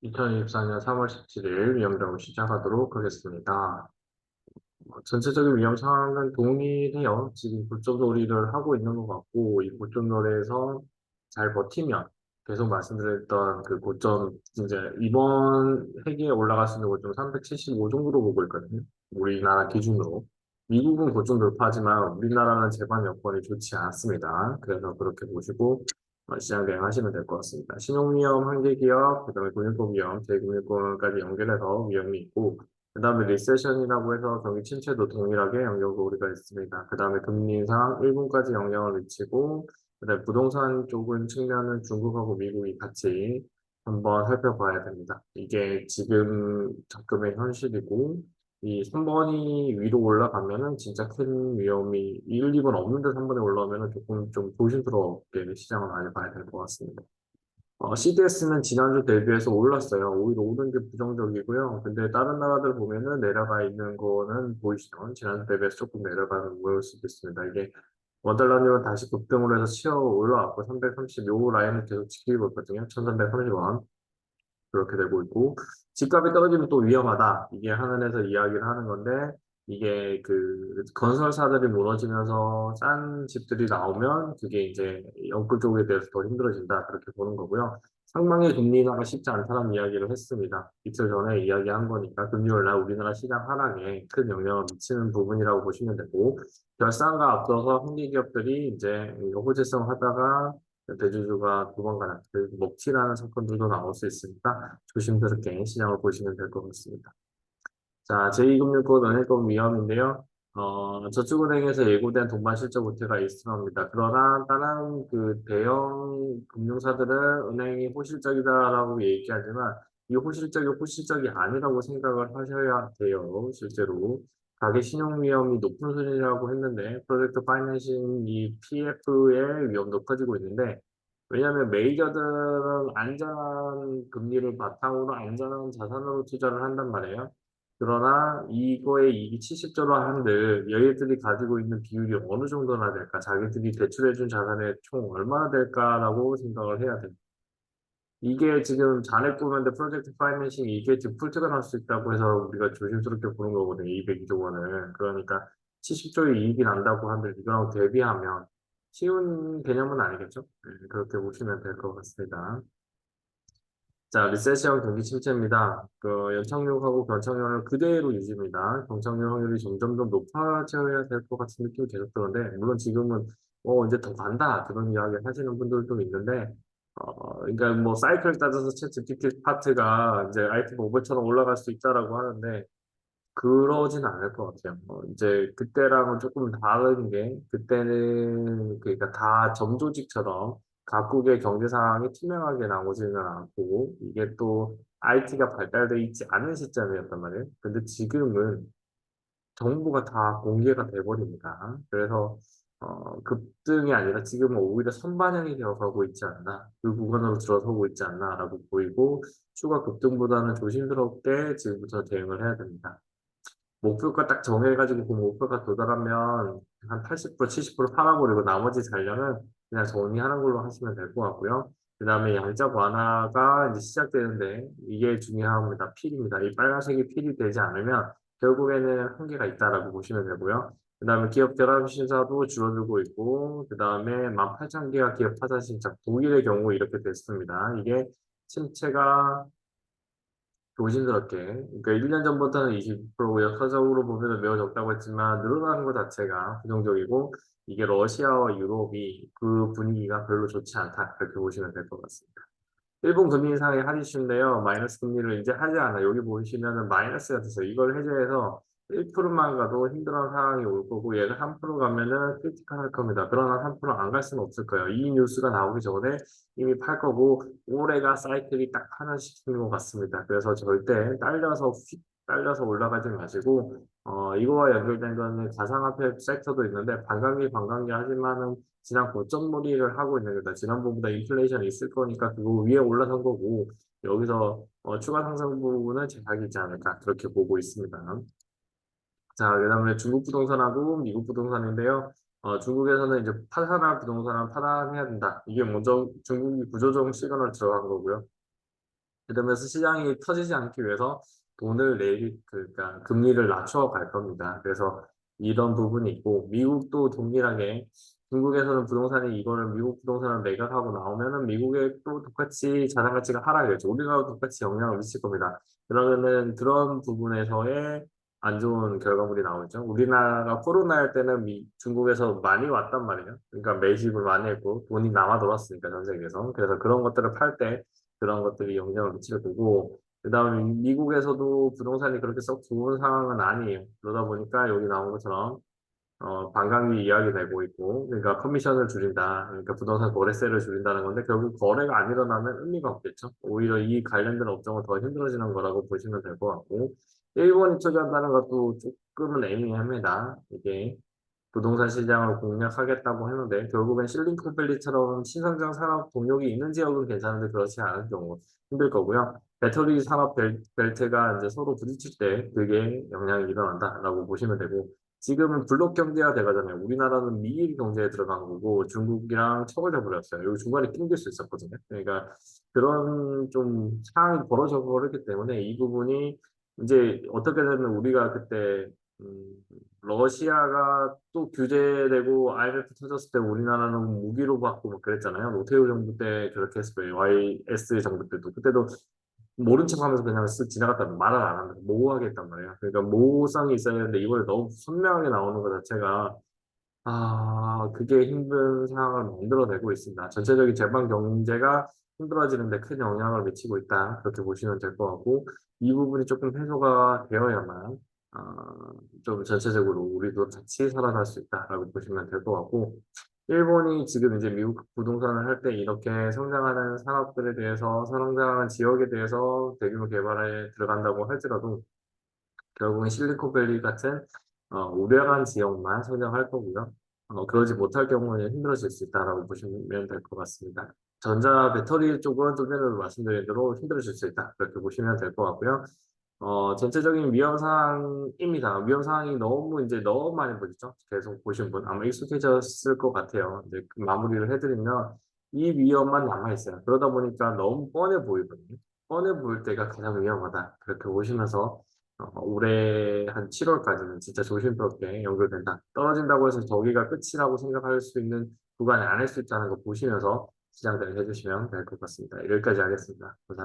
2024년 3월 17일 위험정을 시작하도록 하겠습니다. 전체적인 위험 상황은 동일해요. 지금 고점놀이를 하고 있는 것 같고, 이 고점놀이에서 잘 버티면 계속 말씀드렸던 그 고점, 이제 이번 회기에 올라갈 수 있는 고점 375 정도로 보고 있거든요. 우리나라 기준으로. 미국은 고점 돌파하지만 우리나라는 재반 여건이 좋지 않습니다. 그래서 그렇게 보시고 시장 대응하시면 될 것 같습니다. 신용위험, 한계기업, 그다음에 금융권 위험, 대금융권까지 연결해서 위험이 있고, 그 다음에 리세션이라고 해서 경기 침체도 동일하게 영역 우리가 있습니다. 그 다음에 금리 인상 1분까지 영향을 미치고, 그 다음에 부동산 쪽은 측면은 중국하고 미국이 같이 한번 살펴봐야 됩니다. 이게 지금 적금의 현실이고, 이 3번이 위로 올라가면은 진짜 큰 위험이 1, 2번 없는데 3번에 올라오면은 조금 좀 조심스럽게 시장을 많이 봐야 될 것 같습니다. CDS는 지난주 대비해서 올랐어요. 오히려 오른 게 부정적이고요. 근데 다른 나라들 보면은 내려가 있는 거는 보이시죠? 지난주 대비해서 조금 내려가는 모일 수도 있습니다. 이게 원달러님은 다시 급등을 해서 치어 올라왔고 330요 라인을 계속 지키고 있거든요. 1330원. 그렇게 되고 있고, 집값이 떨어지면 또 위험하다. 이게 하늘에서 이야기를 하는 건데, 이게 그 건설사들이 무너지면서 싼 집들이 나오면 그게 이제 영끌 쪽에 대해서 더 힘들어진다. 그렇게 보는 거고요. 상반기 금리 인하가 쉽지 않다는 이야기를 했습니다. 이틀 전에 이야기한 거니까 금요일 날 우리나라 시장 하락에 큰 영향을 미치는 부분이라고 보시면 되고, 결산과 앞서서 현대기업들이 이제 호재성 하다가 대주주가 도망가는 그 먹튀라는 사건들도 나올 수 있으니까 조심스럽게 시장을 보시면 될 것 같습니다. 자, 제2금융권 은행권 위험인데요. 저축은행에서 예고된 동반 실적 우태가 있습니다. 그러나 다른 그 대형 금융사들은 은행이 호실적이다라고 얘기하지만 이 호실적이 호실적이 아니라고 생각을 하셔야 돼요. 실제로. 가계 신용 위험이 높은 수준이라고 했는데 프로젝트 파이낸싱 이 PF의 위험도 커지고 있는데 왜냐하면 메이저들은 안전한 금리를 바탕으로 안전한 자산으로 투자를 한단 말이에요. 그러나 이거의 이익이 70조로 한들 얘네들이 가지고 있는 비율이 어느 정도나 될까? 자기들이 대출해준 자산의 총 얼마나 될까라고 생각을 해야 돼요. 이게 지금 잔액 보면 프로젝트 파이낸싱 이게 디폴트가 날 수 있다고 해서 우리가 조심스럽게 보는 거거든요. 202조 원을. 그러니까 70조의 이익이 난다고 하는데 이거랑 대비하면 쉬운 개념은 아니겠죠? 그렇게 보시면 될 것 같습니다. 자, 리세션 경기 침체입니다. 그 연착륙하고 견착률을 그대로 유지입니다. 견착률 확률이 점점 더 높아져야 될 것 같은 느낌이 계속 드는데, 물론 지금은 이제 더 간다 그런 이야기 하시는 분들도 있는데, 그러니까 뭐 사이클 따져서 챗 GPT 파트가 이제 IT 오버처럼 올라갈 수 있다라고 하는데, 그러진 않을 것 같아요. 이제 그때랑은 조금 다른 게 그때는 그러니까 다 점조직처럼 각국의 경제 상황이 투명하게 나오지는 않고 이게 또 IT가 발달돼 있지 않은 시점이었단 말이에요. 근데 지금은 정보가 다 공개가 돼버립니다. 그래서 급등이 아니라 지금은 오히려 선반영이 되어가고 있지 않나, 그 구간으로 들어서고 있지 않나라고 보이고 추가 급등보다는 조심스럽게 지금부터 대응을 해야 됩니다. 목표가 딱 정해가지고 그 목표가 도달하면 한 80%, 70% 팔아버리고 나머지 잔량은 그냥 정리하는 걸로 하시면 될 것 같고요. 그 다음에 양적 완화가 이제 시작되는데 이게 중요합니다. 필입니다. 이 빨간색이 필이 되지 않으면 결국에는 한계가 있다라고 보시면 되고요. 그 다음에 기업 결합 신사도 줄어들고 있고, 그 다음에 18,000개가 기업 파산 신청, 독일의 경우 이렇게 됐습니다. 이게 침체가 조심스럽게. 그러니까 1년 전부터는 20%고 역사적으로 보면 매우 적다고 했지만 늘어나는 것 자체가 부정적이고 이게 러시아와 유럽이 그 분위기가 별로 좋지 않다. 그렇게 보시면 될 것 같습니다. 일본 금리 인상이 하기 쉬운데요. 마이너스 금리를 이제 하지 않아. 여기 보시면은 마이너스가 됐어요. 이걸 해제해서 1%만 가도 힘들어하는 상황이 올 거고 얘가 3% 가면은 크리티컬 할 겁니다. 그러나 3%안 갈 수는 없을 거예요. 이 뉴스가 나오기 전에 이미 팔 거고 올해가 사이클이 딱 하나 시키는 것 같습니다. 그래서 절대 딸려서 휙 딸려서 올라가지 마시고 이거와 연결된 거는 가상화폐 섹터도 있는데 반감기 하지만은 지난 고점놀이를 하고 있는 거다. 지난번보다 인플레이션이 있을 거니까 그거 위에 올라선 거고 여기서 추가 상승 부분은 제약이지 않을까 그렇게 보고 있습니다. 자, 그다음에 중국 부동산하고 미국 부동산인데요. 중국에서는 이제 파산할 부동산은 파산해야 된다. 이게 먼저 중국이 구조적 시그널 들어간 거고요. 그러면서 시장이 터지지 않기 위해서 돈을 그러니까 금리를 낮춰갈 겁니다. 그래서 이런 부분이 있고, 미국도 동일하게 중국에서는 부동산이 이거를 미국 부동산을 매각하고 나오면은 미국에 또 똑같이 자산 가치가 하락했죠. 우리나라도 똑같이 영향을 미칠 겁니다. 그러면은 그런 부분에서의 안 좋은 결과물이 나오죠. 우리나라가 코로나 때는 중국에서 많이 왔단 말이에요. 그러니까 매집을 많이 했고 돈이 남아 돌았으니까 전 세계에서. 그래서 그런 것들을 팔 때 그런 것들이 영향을 미칠 거고, 그다음에 미국에서도 부동산이 그렇게 썩 좋은 상황은 아니에요. 그러다 보니까 여기 나온 것처럼 반감기 이야기 되고 있고, 그러니까 커미션을 줄인다, 그러니까 부동산 거래세를 줄인다는 건데 결국 거래가 안 일어나면 의미가 없겠죠. 오히려 이 관련된 업종은 더 힘들어지는 거라고 보시면 될 것 같고, 일본이 투자한다는 것도 조금은 애매합니다. 이게 부동산 시장을 공략하겠다고 했는데 결국엔 실리콘밸리처럼 신성장 산업 동력이 있는 지역은 괜찮은데 그렇지 않은 경우 힘들 거고요. 배터리 산업 벨트가 이제 서로 부딪힐 때 그게 영향이 일어난다라고 보시면 되고, 지금은 블록 경제화 돼가잖아요. 우리나라는 미일 경제에 들어간 거고 중국이랑 척을 잡으렸어요. 여기 중간에 낑길 수 있었거든요. 그러니까 그런 좀 상황이 벌어져 버렸기 때문에 이 부분이 이제 어떻게 되면 우리가 그때 음, 러시아가 또 규제되고 IMF 터졌을 때 우리나라는 무기로 받고 막 그랬잖아요. 노태우 정부 때 그렇게 했을 거예요. YS 정부 때도. 그때도 모른 척 하면서 그냥 쓱 지나갔다 말을 안 한다. 모호하게 했단 말이에요. 그러니까 모호성이 있어야 되는데 이번에 너무 선명하게 나오는 것 자체가 그게 힘든 상황을 만들어내고 있습니다. 전체적인 제방 경제가 힘들어지는데 큰 영향을 미치고 있다. 그렇게 보시면 될 것 같고, 이 부분이 조금 해소가 되어야만, 좀 전체적으로 우리도 같이 살아갈 수 있다라고 보시면 될 것 같고, 일본이 지금 이제 미국 부동산을 할 때 이렇게 성장하는 산업들에 대해서, 성장하는 지역에 대해서 대규모 개발에 들어간다고 할지라도, 결국은 실리콘밸리 같은 우량한 지역만 성장할 거고요. 그러지 못할 경우에 힘들어질 수 있다라고 보시면 될 것 같습니다. 전자 배터리 쪽은 좀 전에도 말씀드린 대로 힘들어질 수 있다. 그렇게 보시면 될 것 같고요. 전체적인 위험 사항입니다. 위험 사항이 너무 이제 너무 많이 보셨죠? 계속 보신 분 아마 익숙해졌을 것 같아요. 이제 그 마무리를 해드리면 이 위험만 남아 있어요. 그러다 보니까 너무 뻔해 보이거든요. 뻔해 보일 때가 가장 위험하다. 그렇게 보시면서 올해 한 7월까지는 진짜 조심스럽게 연결된다. 떨어진다고 해서 저기가 끝이라고 생각할 수 있는 구간이 아닐 수 있다는 거 보시면서 시장 대응해 주시면 될 것 같습니다. 여기까지 하겠습니다. 감사합니다.